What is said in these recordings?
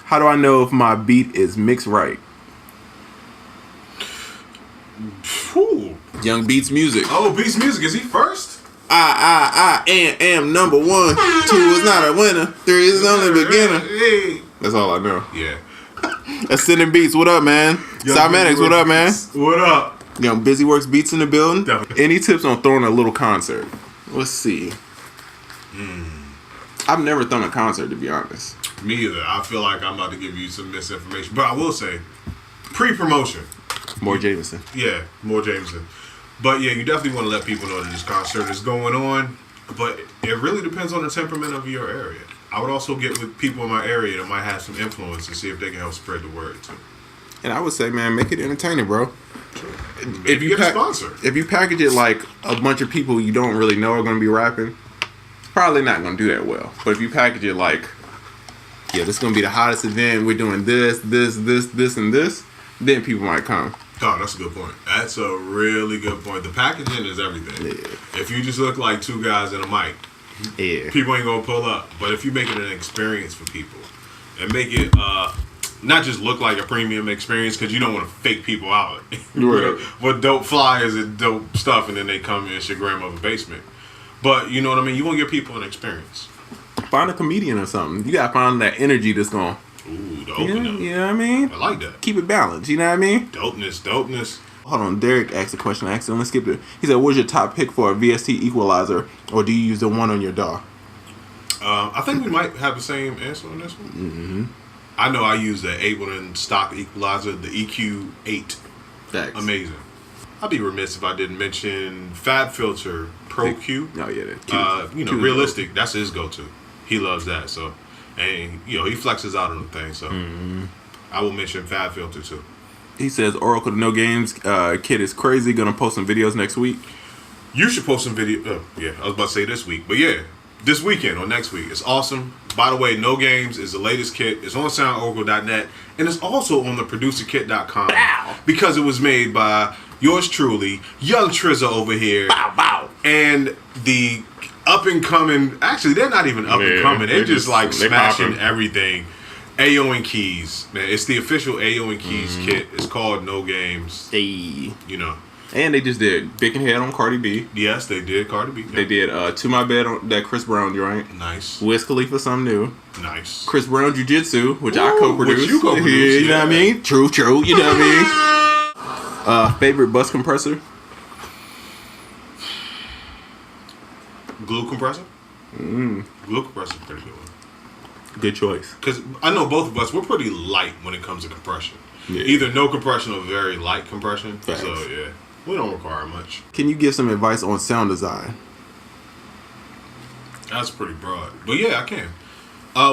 How do I know if my beat is mixed right? Whew. Young Beats Music. Oh, Beats Music. Is he first? I am number 1. 2 is not a winner. 3 is only a beginner. Hey. That's all I know. Yeah. Ascending Beats, what up, man? Cymatics, what up, man? What up? Young Busy Works Beats in the building. Definitely. Any tips on throwing a little concert? Let's see. I've never thrown a concert, to be honest. Me either. I feel like I'm about to give you some misinformation. But I will say, pre-promotion. More Jameson. Yeah, more Jameson. But yeah, you definitely want to let people know that this concert is going on. But it really depends on the temperament of your area. I would also get with people in my area that might have some influence and see if they can help spread the word too. And I would say, man, make it entertaining, bro. If you get a sponsor. If you package it like a bunch of people you don't really know are going to be rapping, it's probably not going to do that well. But if you package it like, yeah, this is going to be the hottest event, we're doing this, and this, then people might come. Oh, that's a good point. That's a really good point. The packaging is everything. Yeah. If you just look like two guys and a mic, Yeah. people ain't going to pull up. But if you make it an experience for people and make it not just look like a premium experience, because you don't want to fake people out Right. with dope flyers and dope stuff, and then they come in it's your grandmother's basement. But you know what I mean? You want to give people an experience. Find a comedian or something. You got to find that energy that's going, Ooh, the you open know up. what I mean? I like that. Keep it balanced, you know what I mean? Dopeness. Hold on, Derek asked a question. I accidentally skipped it. He said, what's your top pick for a VST equalizer, or do you use the one on your DAW? I think we might have the same answer on this one. Mm-hmm. I know I use the Ableton stock equalizer, the EQ8. Thanks. Amazing. I'd be remiss if I didn't mention Fab Filter Pro Q. Oh, yeah. That Realistic, that's his go-to. He loves that, so. And, he flexes out on the thing, so. I will mention Fab Filter, too. He says, Oracle No Games kid is crazy. Gonna post some videos next week. You should post some video. I was about to say this week, but yeah, this weekend or next week. It's awesome. By the way, No Games is the latest kit. It's on SoundOracle.net, and it's also on the ProducerKit.com. Bow. Because it was made by yours truly, young Triza over here. Bow, bow. And the up and coming. Actually, they're not even up and coming. They're just like smashing popping everything. Ayo and Keys, man. It's the official Ayo and Keys kit. It's called No Games. Hey. And they just did Big and Head on Cardi B. Yes, they did Cardi B. They did To My Bed on that Chris Brown joint. Nice. Wiz Khalifa, something new. Nice. Chris Brown Jiu-Jitsu, which I co-produced. Which you co-produced, you know what I mean? True. You know what I mean? Favorite bus compressor? Glue compressor? Glue compressor is pretty good one. Good choice. Because I know both of us, we're pretty light when it comes to compression. Yeah. Either no compression or very light compression. Facts. So, yeah. We don't require much. Can you give some advice on sound design? That's pretty broad. But yeah, I can.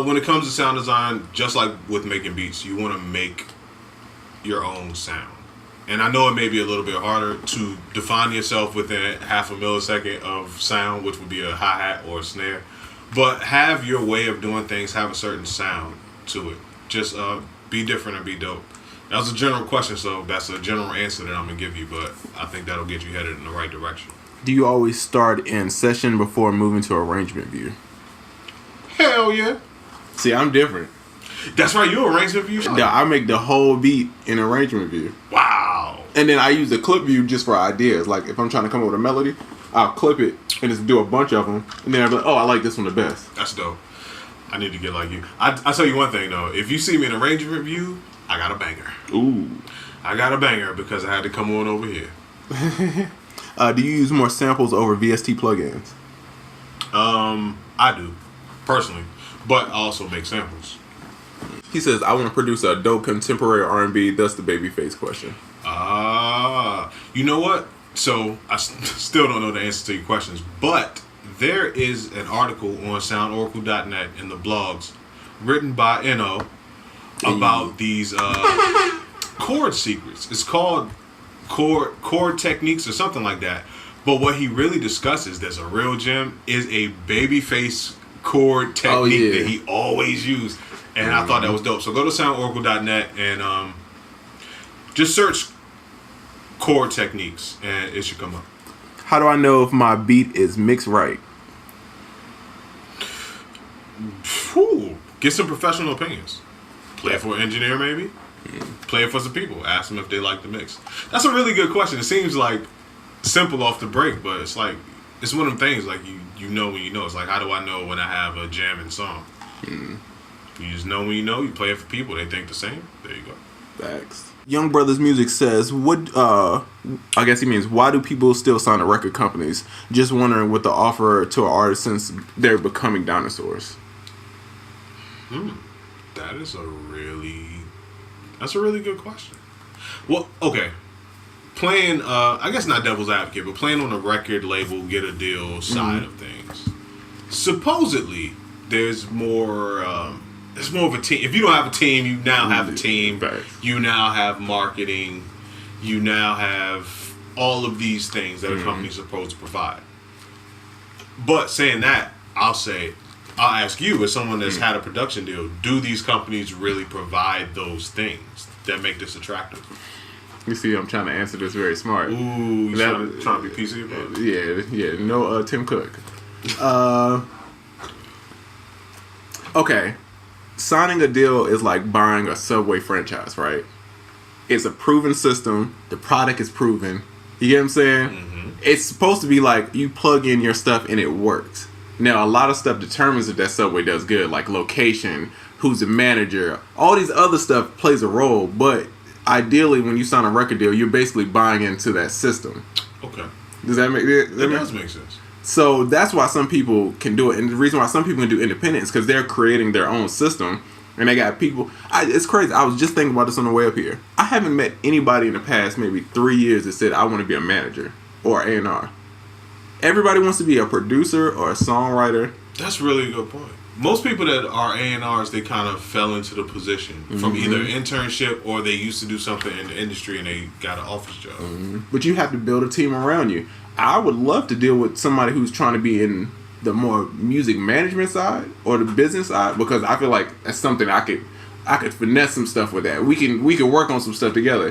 When it comes to sound design, just like with making beats, you want to make your own sound. And I know it may be a little bit harder to define yourself within half a millisecond of sound, which would be a hi-hat or a snare. But have your way of doing things have a certain sound to it. Just be different and be dope. That was a general question, so that's a general answer that I'm going to give you, but I think that'll get you headed in the right direction. Do you always start in session before moving to arrangement view? Hell yeah. See, I'm different. That's right, you arrangement view? Yeah, I make the whole beat in arrangement view. Wow. And then I use the clip view just for ideas. Like, if I'm trying to come up with a melody, I'll clip it and just do a bunch of them. And then I'll be like, oh, I like this one the best. That's dope. I need to get like you. I'll tell you one thing, though. If you see me in arrangement view, I got a banger. Ooh. I got a banger because I had to come on over here. Do you use more samples over VST plugins? I do, personally. But I also make samples. He says, I want to produce a dope contemporary R&B. That's the Babyface Question. You know what? So, I still don't know the answer to your questions. But there is an article on SoundOracle.net in the blogs written by N.O. about these chord secrets. It's called chord techniques or something like that. But what he really discusses, that's a real gem, is a Babyface chord technique that he always used. And I thought that was dope. So go to SoundOracle.net and just search chord techniques and it should come up. How do I know if my beat is mixed right? Whew. Get some professional opinions. Play it for an engineer, maybe. Play it for some people. Ask them if they like the mix. That's a really good question. It seems like simple off the break, but it's like it's one of them things like you know when you know. It's like, how do I know when I have a jamming song? You just know when you know. You play it for people. They think the same. There you go. Facts. Young Brothers Music says, "What? I guess he means why do people still sign to record companies? Just wondering what the offer to an artist since they're becoming dinosaurs." That's a really good question. Well, okay. Playing, I guess not devil's advocate, but playing on a record label, get a deal side of things. Supposedly, there's more of a team. If you don't have a team, you now have a team. Right. You now have marketing. You now have all of these things that a company's supposed to provide. But saying that, I'll ask you, as someone that's had a production deal, do these companies really provide those things that make this attractive? You see, I'm trying to answer this very smart. Ooh, you trying to be PC about it? Yeah. No, Tim Cook. Okay. Signing a deal is like buying a Subway franchise, right? It's a proven system. The product is proven. You get what I'm saying? It's supposed to be like you plug in your stuff and it works. Now, a lot of stuff determines if that Subway does good, like location, who's the manager, all these other stuff plays a role. But ideally, when you sign a record deal, you're basically buying into that system. Okay. Does that make sense? It does make sense. So that's why some people can do it. And the reason why some people can do independent is because they're creating their own system. And they got people. It's crazy. I was just thinking about this on the way up here. I haven't met anybody in the past maybe 3 years that said, I want to be a manager or A&R. Everybody wants to be a producer or a songwriter. That's really a good point. Most people that are A&Rs, they kind of fell into the position from either internship or they used to do something in the industry and they got an office job. But you have to build a team around you. I would love to deal with somebody who's trying to be in the more music management side or the business side, because I feel like that's something I could finesse some stuff with that. We can work on some stuff together.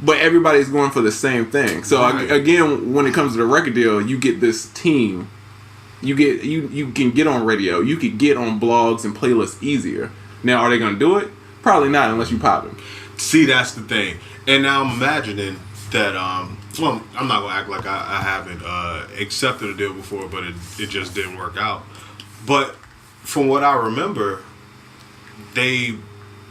But everybody's going for the same thing. So again, when it comes to the record deal, you get this team. You can get on radio. You could get on blogs and playlists easier. Now, are they going to do it? Probably not unless you pop them. See, that's the thing. And now I'm imagining that, well, I'm not going to act like I haven't accepted a deal before, but it just didn't work out. But from what I remember, they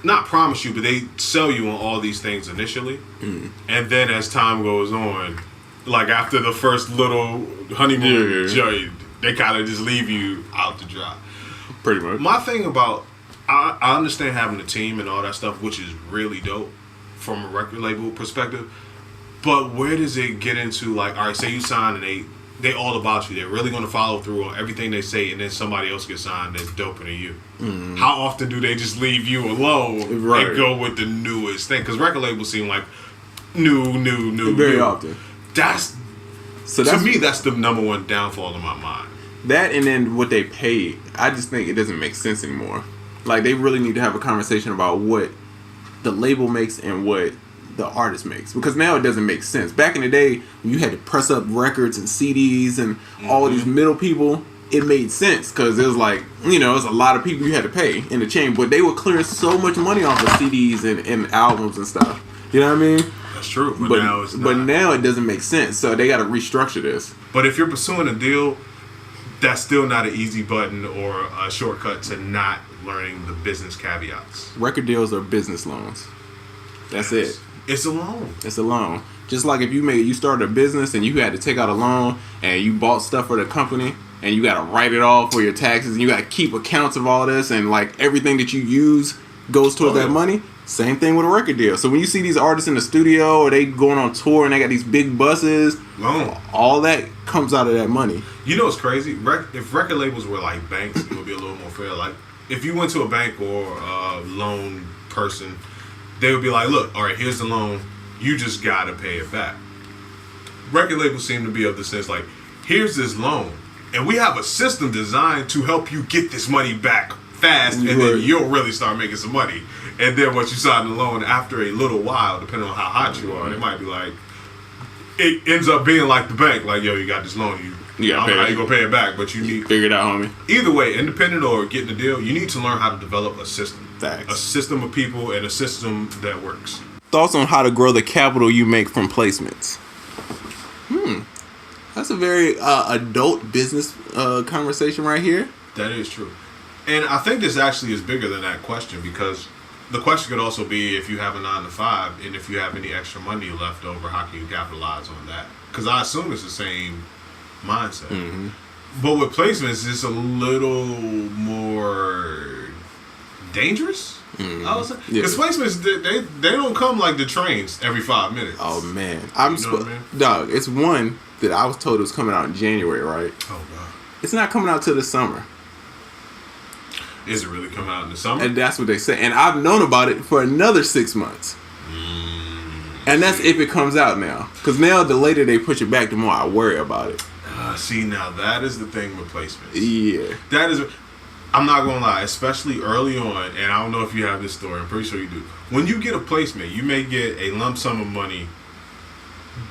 not promise you, but they sell you on all these things initially. And then as time goes on, like after the first little honeymoon journey, they kind of just leave you out to dry. Pretty much. My thing about, I understand having a team and all that stuff, which is really dope from a record label perspective. But where does it get into, like, all right, say you sign and they all about you. They're really going to follow through on everything they say, and then somebody else gets signed that's doper than you. How often do they just leave you alone and go with the newest thing? Because record labels seem like new. Very often. To me, that's the number one downfall in my mind. That, and then what they pay, I just think it doesn't make sense anymore. Like, they really need to have a conversation about what the label makes and what the artist makes, because now it doesn't make sense. Back in the day, when you had to press up records and CDs and all of these middle people, it made sense because it was like, it was a lot of people you had to pay in the chain, but they were clearing so much money off of CDs and albums and stuff. You know what I mean? That's true, but now it's not. But now it doesn't make sense, so they got to restructure this. But if you're pursuing a deal, that's still not an easy button or a shortcut to not learning the business caveats. Record deals are business loans. That's it. It's a loan. It's a loan. Just like if you started a business and you had to take out a loan and you bought stuff for the company and you got to write it all for your taxes and you got to keep accounts of all this and like everything that you use goes toward that money. Same thing with a record deal. So when you see these artists in the studio or they going on tour and they got these big buses, all that comes out of that money. You know what's crazy? If record labels were like banks, it would be a little more fair. Like if you went to a bank or a loan person, they would be like, look, all right, here's the loan. You just got to pay it back. Record labels seem to be of the sense like, here's this loan. And we have a system designed to help you get this money back fast. And then you'll really start making some money. And then once you sign the loan, after a little while, depending on how hot you are, it might be like, it ends up being like the bank. Like, yo, you got this loan. I don't know how you going to pay it back, but you need... Figure it out, homie. Either way, independent or getting a deal, you need to learn how to develop a system. Facts. A system of people and a system that works. Thoughts on how to grow the capital you make from placements? That's a very adult business conversation right here. That is true. And I think this actually is bigger than that question, because the question could also be, if you have a 9-to-5 and if you have any extra money left over, how can you capitalize on that? Because I assume it's the same mindset. Mm-hmm. But with placements, it's a little more dangerous. Mm-hmm. I would say, because placements, they don't come like the trains every 5 minutes. Oh man, dog. It's one that I was told it was coming out in January, right? Oh god, it's not coming out till the summer. Is it really coming out in the summer? And that's what they say. And I've known about it for another 6 months. And that's if it comes out now. Because now the later they push it back, the more I worry about it. See, now that is the thing with placements. Yeah. That is, I'm not going to lie, especially early on, and I don't know if you have this story, I'm pretty sure you do. When you get a placement, you may get a lump sum of money,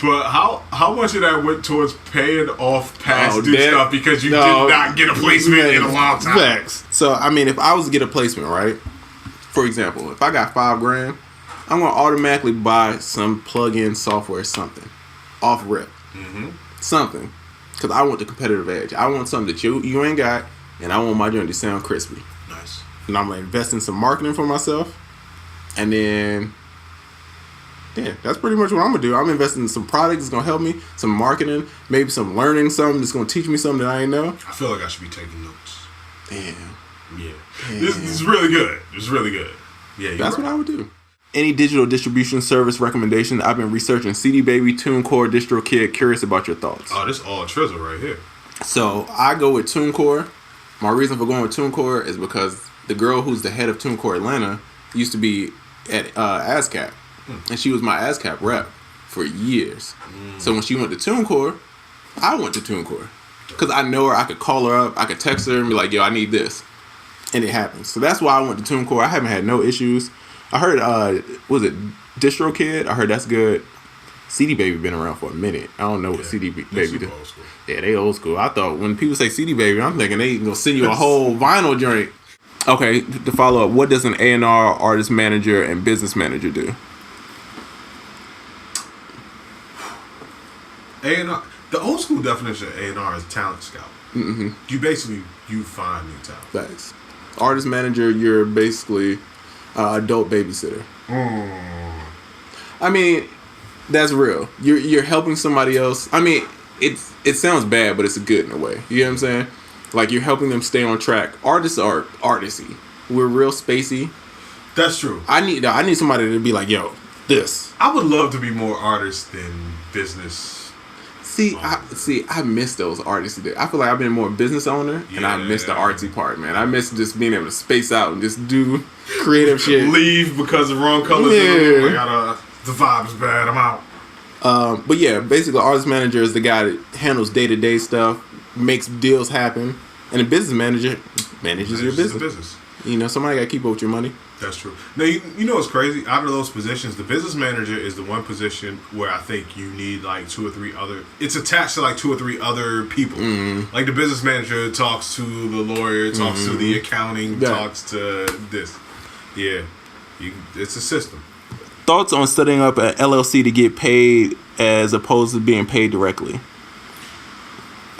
but how much of that went towards paying off past due stuff because you did not get a placement in a long time? Facts. So, I mean, if I was to get a placement, right? For example, if I got $5,000, I'm going to automatically buy some plug-in software, something. Off rip. Mm-hmm. Something. Because I want the competitive edge. I want something that you ain't got, and I want my joint to sound crispy. Nice. And I'm going to invest in some marketing for myself, and then... yeah, that's pretty much what I'm going to do. I'm investing in some products that's going to help me, some marketing, maybe some learning something that's going to teach me something that I ain't know. I feel like I should be taking notes. Damn. Yeah. This is really good. It's really good. Yeah, that's right. What I would do. Any digital distribution service recommendation? I've been researching CD Baby, TuneCore, DistroKid. Curious about your thoughts. Oh, this all Triza right here. So, I go with TuneCore. My reason for going with TuneCore is because the girl who's the head of TuneCore Atlanta used to be at ASCAP. And she was my ASCAP rep for years. So when she went to TuneCore, I went to TuneCore. Because I know her, I could call her up, I could text her and be like, yo, I need this. And it happens. So that's why I went to TuneCore. I haven't had no issues. I heard, was it DistroKid? I heard that's good. CD Baby been around for a minute. I don't know what CD Baby do. Yeah, they old school. I thought when people say CD Baby, I'm thinking they gonna send you a whole vinyl joint. Okay, to follow up, what does an A&R, artist manager, and business manager do? A&R, the old school definition of A&R is talent scout. Mm-hmm. You find new talent. Thanks. Artist manager, you're basically adult babysitter. I mean, that's real. You're helping somebody else. I mean, it sounds bad, but it's good in a way. You know what I'm saying? Like, you're helping them stay on track. Artists are artisty. We're real spacey. That's true. I need somebody to be like, yo, this. I would love to be more artist than business. I miss those artists. I feel like I've been more business owner, and I miss the artsy part, man. I miss just being able to space out and just do creative shit. Leave because the wrong colors. Yeah. The vibe's bad. I'm out. But yeah, basically, artist manager is the guy that handles day-to-day stuff, makes deals happen, and a business manager manages your business. You know, somebody got to keep up with your money. That's true. Now, you know what's crazy? Out of those positions, the business manager is the one position where I think you need like 2 or 3 other... It's attached to like 2 or 3 other people. Mm-hmm. Like the business manager talks to the lawyer, talks to the accounting, talks to this. Yeah. It's a system. Thoughts on setting up an LLC to get paid as opposed to being paid directly?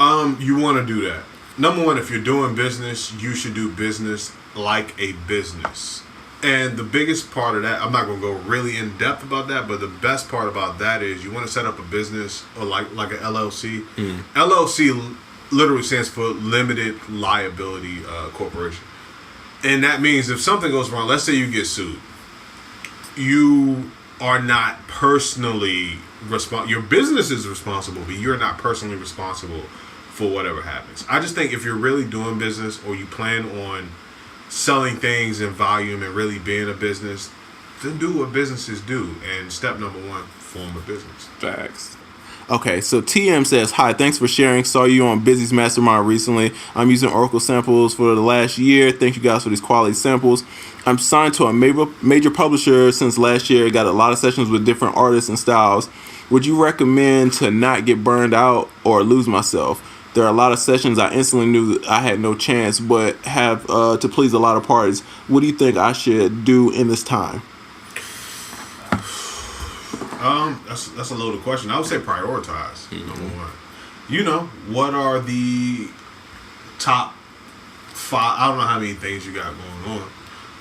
You want to do that. Number one, if you're doing business, you should do business like a business. And the biggest part of that, I'm not going to go really in depth about that, but the best part about that is you want to set up a business or like an LLC. LLC literally stands for Limited Liability Corporation. And that means if something goes wrong, let's say you get sued, you are not personally responsible. Your business is responsible, but you're not personally responsible for whatever happens. I just think if you're really doing business or you plan on selling things in volume and really being a business, then do what businesses do. And step number 1, form a business. Facts. Okay, so TM says, hi, thanks for sharing. Saw you on Busy's Mastermind recently. I'm using Oracle samples for the last year. Thank you guys for these quality samples. I'm signed to a major publisher since last year. Got a lot of sessions with different artists and styles. Would you recommend to not get burned out or lose myself? There are a lot of sessions I instantly knew that I had no chance, but have to please a lot of parties. What do you think I should do in this time? That's a loaded question. I would say prioritize. Number one. You know, what are the top 5? I don't know how many things you got going on,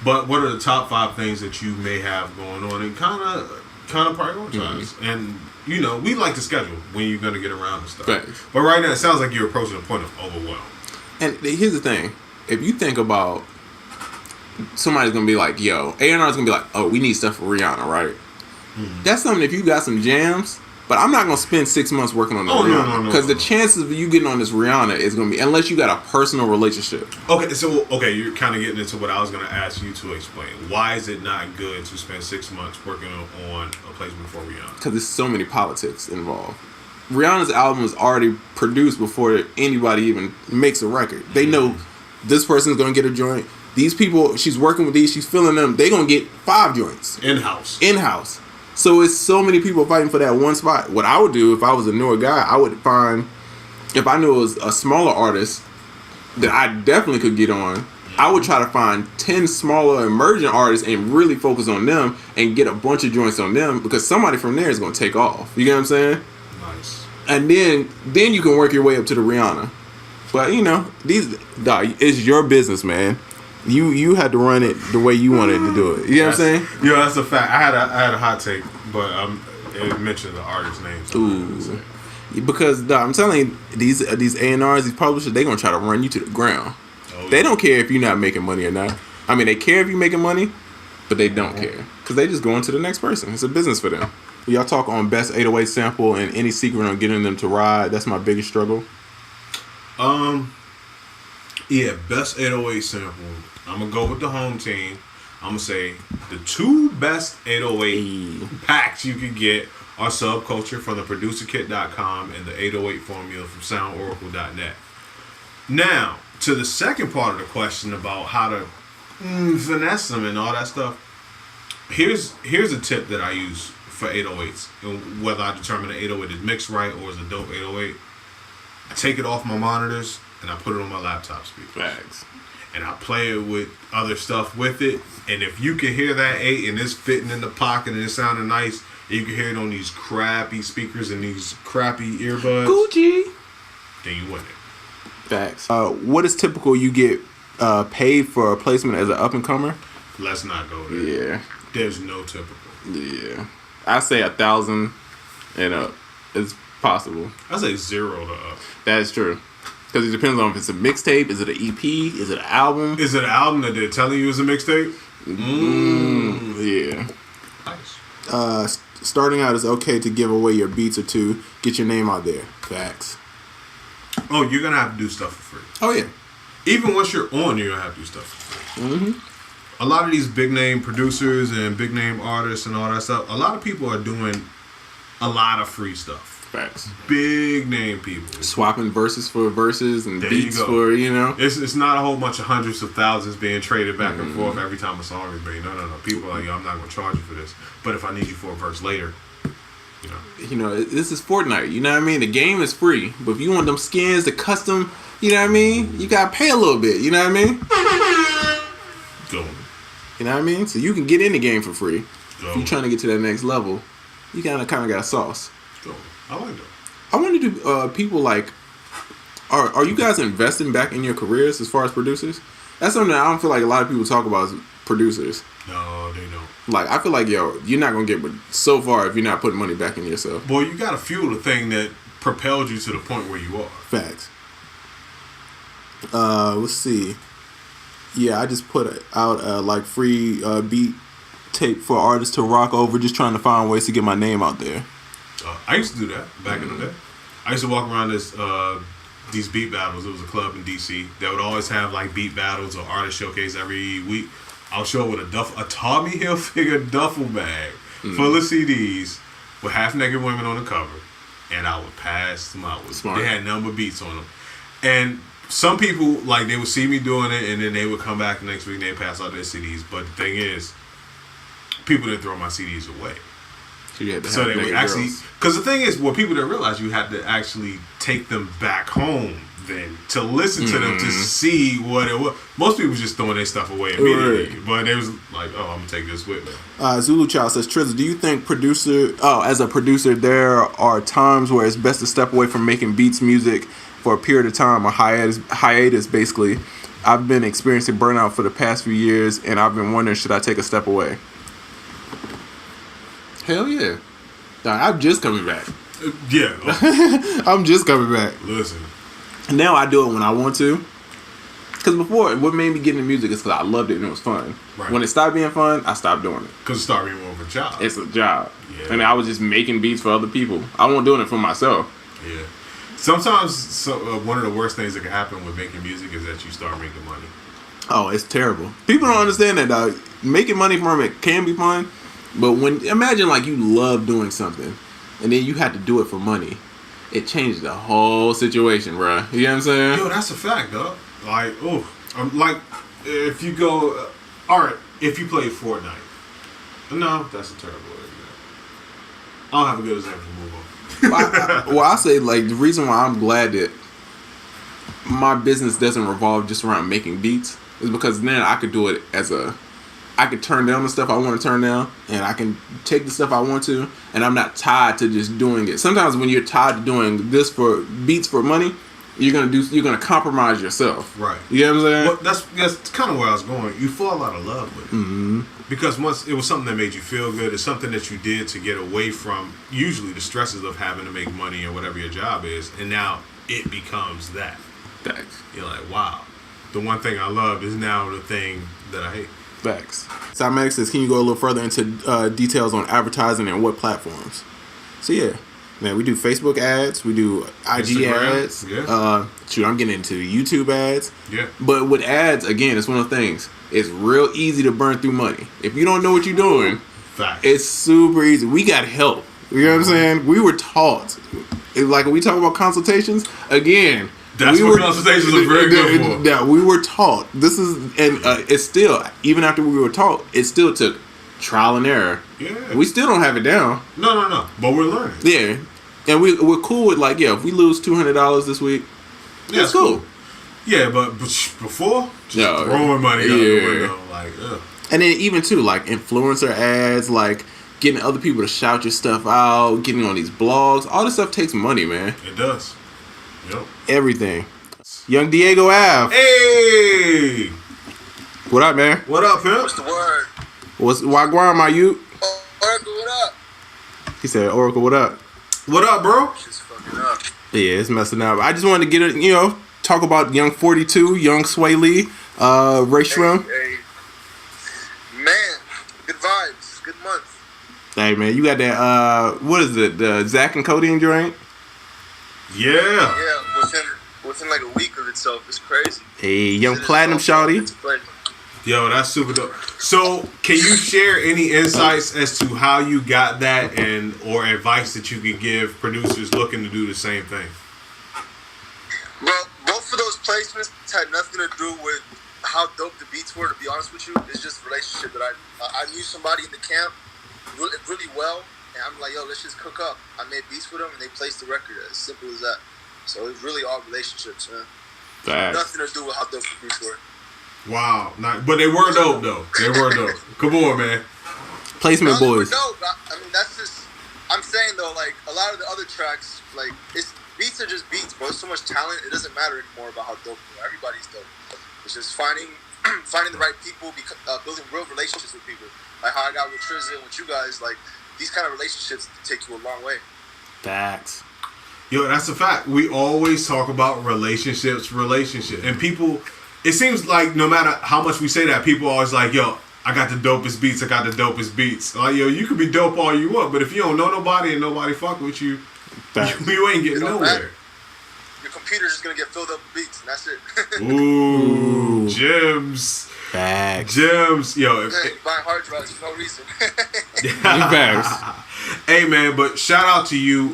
but what are the top 5 things that you may have going on, and kind of prioritize. And you know, we like to schedule when you're going to get around and stuff. Thanks. But right now, it sounds like you're approaching a point of overwhelm. And here's the thing: if you think about, somebody's gonna be like, "Yo," A&R's gonna be like, "Oh, we need stuff for Rihanna, right?" That's something. If you got some jams. But I'm not gonna spend 6 months working on the Rihanna because the chances of you getting on this Rihanna is gonna be, unless you got a personal relationship. Okay, you're kind of getting into what I was gonna ask you to explain. Why is it not good to spend 6 months working on a placement for Rihanna? Because there's so many politics involved. Rihanna's album is already produced before anybody even makes a record. They know this person's gonna get a joint. These people, she's working with these, she's filling them. They gonna get 5 joints in-house. So it's so many people fighting for that one spot. What I would do if I was a newer guy, I would find, if I knew it was a smaller artist that I definitely could get on, I would try to find 10 smaller emerging artists and really focus on them and get a bunch of joints on them, because somebody from there is going to take off. You get what I'm saying? Nice. And then you can work your way up to the Rihanna. But you know, it's your business, man. You had to run it the way you wanted to do it. You know what I'm saying? Yeah, that's a fact. I had a hot take, but it mentioned the artist name. So ooh. Because I'm telling you, these A&Rs, these publishers, they're gonna try to run you to the ground. They don't care if you're not making money or not. I mean, they care if you're making money, but they don't care because they just go on to the next person. It's a business for them. Y'all talk on best 808 sample and any secret on getting them to ride. That's my biggest struggle. Yeah, best 808 sample. I'm gonna go with the home team. I'm gonna say the 2 best 808 packs you can get are Subculture from the ProducerKit.com and the 808 formula from SoundOracle.net. Now, to the second part of the question about how to finesse them and all that stuff. Here's a tip that I use for 808s, and whether I determine the 808 is mixed right or is a dope 808. I take it off my monitors and I put it on my laptop speakers. Facts. And I play it with other stuff with it. And if you can hear that 8 and it's fitting in the pocket and it's sounding nice, and you can hear it on these crappy speakers and these crappy earbuds, Gucci, then you win it. Facts. What is typical you get paid for a placement as an up-and-comer? Let's not go there. Yeah. There's no typical. Yeah. I say 1,000 and up. It's possible. I say 0 to up. That's true. Because it depends on if it's a mixtape, is it an EP, is it an album? Is it an album that they're telling you is a mixtape? Yeah. Nice. Starting out is okay to give away your beats or two. Get your name out there. Facts. Oh, you're going to have to do stuff for free. Oh, yeah. Even once you're on, you're going to have to do stuff for free. A lot of these big name producers and big name artists and all that stuff, a lot of people are doing a lot of free stuff. Facts. Big name people. Swapping verses for verses and there beats for, you know. It's not a whole bunch of hundreds of thousands being traded back and forth every time a song is made. No. People are like, yo, I'm not going to charge you for this. But if I need you for a verse later, you know, this is Fortnite. You know what I mean? The game is free. But if you want them skins, the custom, you know what I mean? You got to pay a little bit. You know what I mean? Go. You know what I mean? So you can get in the game for free. Go. If you're trying to get to that next level, you kind of got sauce. Go. I like that. I wonder, do people like, are you guys investing back in your careers as far as producers? That's something that I don't feel like a lot of people talk about as producers. No, they don't. Like, I feel like, yo, you're not going to get so far if you're not putting money back in yourself. Boy, you got to fuel the thing that propelled you to the point where you are. Facts. Let's see. Yeah, I just put out like free beat tape for artists to rock over, just trying to find ways to get my name out there. I used to do that back in the day. I used to walk around these beat battles. It was a club in DC that would always have like beat battles or artist showcase every week. I'll show up with a Tommy Hilfiger duffel bag full of CDs with half naked women on the cover, and I would pass them out. They had number beats on them, and some people like they would see me doing it, and then they would come back the next week and they'd pass out their CDs. But the thing is, people didn't throw my CDs away. You had to So have they would naked actually, girls. because the thing is, what people didn't realize, you had to actually take them back home then to listen to them to see what it was. Most people just throwing their stuff away immediately, but it was like, oh, I'm gonna take this with me. Zulu Child says, Triz, do you think as a producer, there are times where it's best to step away from making beats music for a period of time, or hiatus basically? I've been experiencing burnout for the past few years, and I've been wondering, should I take a step away? Hell yeah. Nah, I'm just coming back. Yeah. I'm just coming back. Listen. Now I do it when I want to. Because before, what made me get into music is because I loved it and it was fun. Right. When it stopped being fun, I stopped doing it. Because it started being more of a job. It's a job. Yeah. And I was just making beats for other people. I wasn't doing it for myself. Yeah. Sometimes one of the worst things that can happen with making music is that you start making money. Oh, it's terrible. People don't understand that, dog. Making money from it can be fun, but imagine like you love doing something, and then you have to do it for money. It changes the whole situation, bro. You know what I'm saying? Yo, that's a fact, dog. Like, if you go, if you play Fortnite. No, that's a terrible example. I don't have a good example to move on. I say, like, the reason why I'm glad that my business doesn't revolve just around making beats is because then I could do it I could turn down the stuff I want to turn down, and I can take the stuff I want to, and I'm not tied to just doing it. Sometimes when you're tied to doing this for beats for money, you're gonna compromise yourself. Right. You know what I'm saying? Well, that's kind of where I was going. You fall out of love with it. Because once it was something that made you feel good, it's something that you did to get away from usually the stresses of having to make money or whatever your job is, and now it becomes that. Facts. You're like, wow, the one thing I love is now the thing that I hate. Facts. Cymatic says, can you go a little further into details on advertising and what platforms? So yeah, man, we do Facebook ads, we do IG Instagram, ads. yeah. I'm getting into YouTube ads. Yeah. But with ads, again, it's one of the things. It's real easy to burn through money. If you don't know what you're doing, Facts. it's super easy. We got help. You know what I'm saying? We were taught. It's like when we talk about consultations, again. That's what consultations are very good for. Yeah, we were taught. This is, and it's still, even after we were taught, it still took trial and error. Yeah. We still don't have it down. No. But we're learning. Yeah. And we're cool with, like, yeah, if we lose $200 this week, that's cool. Yeah, but before, just throwing money out the window. Like, ugh. And then even, too, like, influencer ads, like, getting other people to shout your stuff out, getting on these blogs, all this stuff takes money, man. It does. Yep. Everything. Young Diego Ave. Hey! What up, man? What up, pimp? What's the word? Why grind my you? Oracle, what up? He said, Oracle, what up? What up, bro? Shit's fucking up. Yeah, it's messing up. I just wanted to get it, talk about Young 42, Young Sway Lee, Ray Shrum. Hey. Man, good vibes. Good month. Hey, man, you got that, what is it, the Zach and Cody joint? Yeah. Yeah, within like a week of itself. It's crazy. Hey, Young Platinum Shawty. Yo, that's super dope. So, can you share any insights as to how you got that, or advice that you can give producers looking to do the same thing? Well, both of those placements had nothing to do with how dope the beats were. To be honest with you, it's just a relationship that I knew somebody in the camp really well, and I'm like, yo, let's just cook up. I made beats with them, and they placed the record. As simple as that. So it's really all relationships, man. Facts. Nothing to do with how dope the beats were. Wow. But they were dope, though. They were dope. Come on, man. Placement boys. No, I mean, that's just, I'm saying though, like a lot of the other tracks, like beats are just beats, bro. There's so much talent, it doesn't matter anymore about how dope you are. Everybody's dope. It's just finding the right people, building real relationships with people. Like how I got with Triza and with you guys, like these kind of relationships take you a long way. Facts. Yo, that's a fact. We always talk about relationships, and people. It seems like no matter how much we say that, people are always like, yo, I got the dopest beats. Like, yo, you could be dope all you want, but if you don't know nobody and nobody fuck with you, you ain't getting nowhere. Matter. Your computer's just going to get filled up with beats, and that's it. Ooh, gems. Facts. Gems. Yo. Buying hard drives for no reason. Facts. Hey, man, but shout out to you.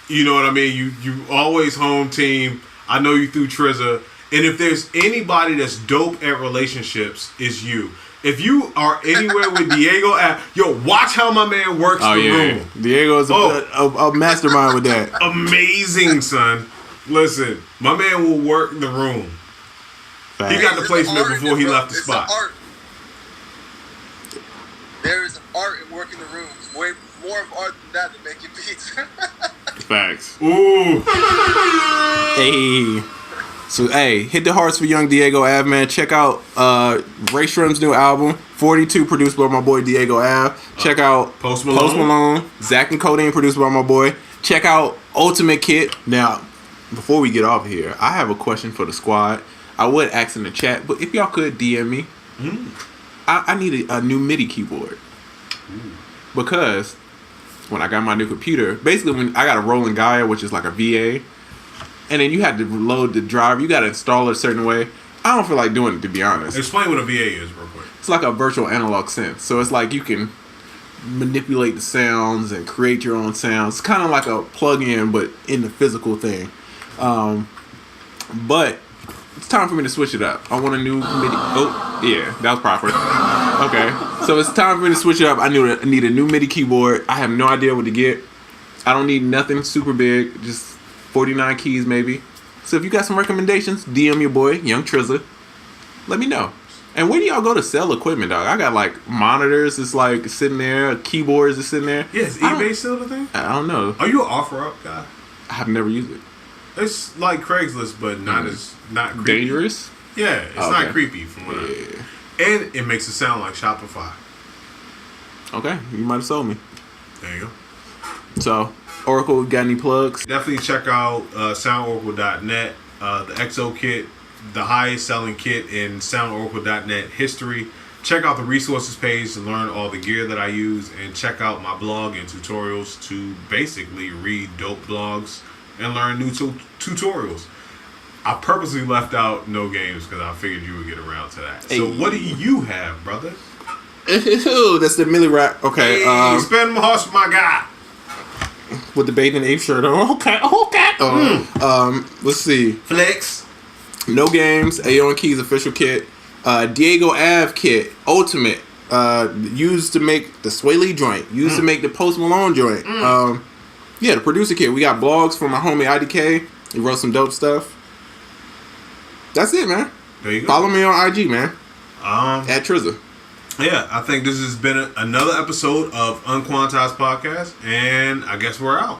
You know what I mean? You always home team. I know you through Triza. And if there's anybody that's dope at relationships, it's you. If you are anywhere with Diego at, yo, watch how my man works the room. Diego's a mastermind with that. Amazing, son. Listen, my man will work the room. Fact. He got the placement before he left the It's spot. an art. There is an art in working the rooms. Way more of art than that to make it beats. Facts. Ooh. Hey. So, hey, hit the hearts for young Diego Ave, man. Check out Ray Shrim's new album, 42, produced by my boy Diego Ave. Check out Post Malone. Zach and Codeine, produced by my boy. Check out Ultimate Kit. Now, before we get off here, I have a question for the squad. I would ask in the chat, but if y'all could DM me, I need a new MIDI keyboard. Because when I got my new computer, basically when I got a Roland Gaia, which is like a VA, and then you had to load the drive. You got to install it a certain way. I don't feel like doing it, to be honest. Explain what a VA is real quick. It's like a virtual analog synth. So it's like you can manipulate the sounds and create your own sounds. It's kind of like a plug-in, but in the physical thing. But it's time for me to switch it up. I want a new MIDI. Oh, yeah, that was proper. Okay. So it's time for me to switch it up. I need a new MIDI keyboard. I have no idea what to get. I don't need nothing super big. Just 49 keys maybe. So if you got some recommendations, DM your boy, Young Triza. Let me know. And where do y'all go to sell equipment, dog? I got like monitors, it's like sitting there, keyboards is sitting there. Yeah, is eBay still the thing? I don't know. Are you an OfferUp guy? I've never used it. It's like Craigslist, but not creepy. Dangerous? Yeah, it's Okay. not creepy from what and it makes it sound like Shopify. Okay, you might have sold me. There you go. So, Oracle, got any plugs? Definitely check out soundoracle.net. The XO kit, the highest selling kit in soundoracle.net history. Check out the resources page to learn all the gear that I use, and check out my blog and tutorials to basically read dope blogs and learn new tutorials. I purposely left out no games because I figured you would get around to that. So what do you have, brother? Ew, that's the Millie rap. Okay, Hey, spend my horse, my guy. with the Bathing Ape shirt on. Okay. Let's see. Flex. No Games, Ayo and Keys official kit. Diego Ave kit, Ultimate. Used to make the Sway Lee joint. Used to make the Post Malone joint. Yeah, the producer kit. We got blogs from my homie IDK. He wrote some dope stuff. That's it, man. There you go. Follow me on IG, man. At Triza. Yeah, I think this has been another episode of UnQuantized Podcasts, and I guess we're out.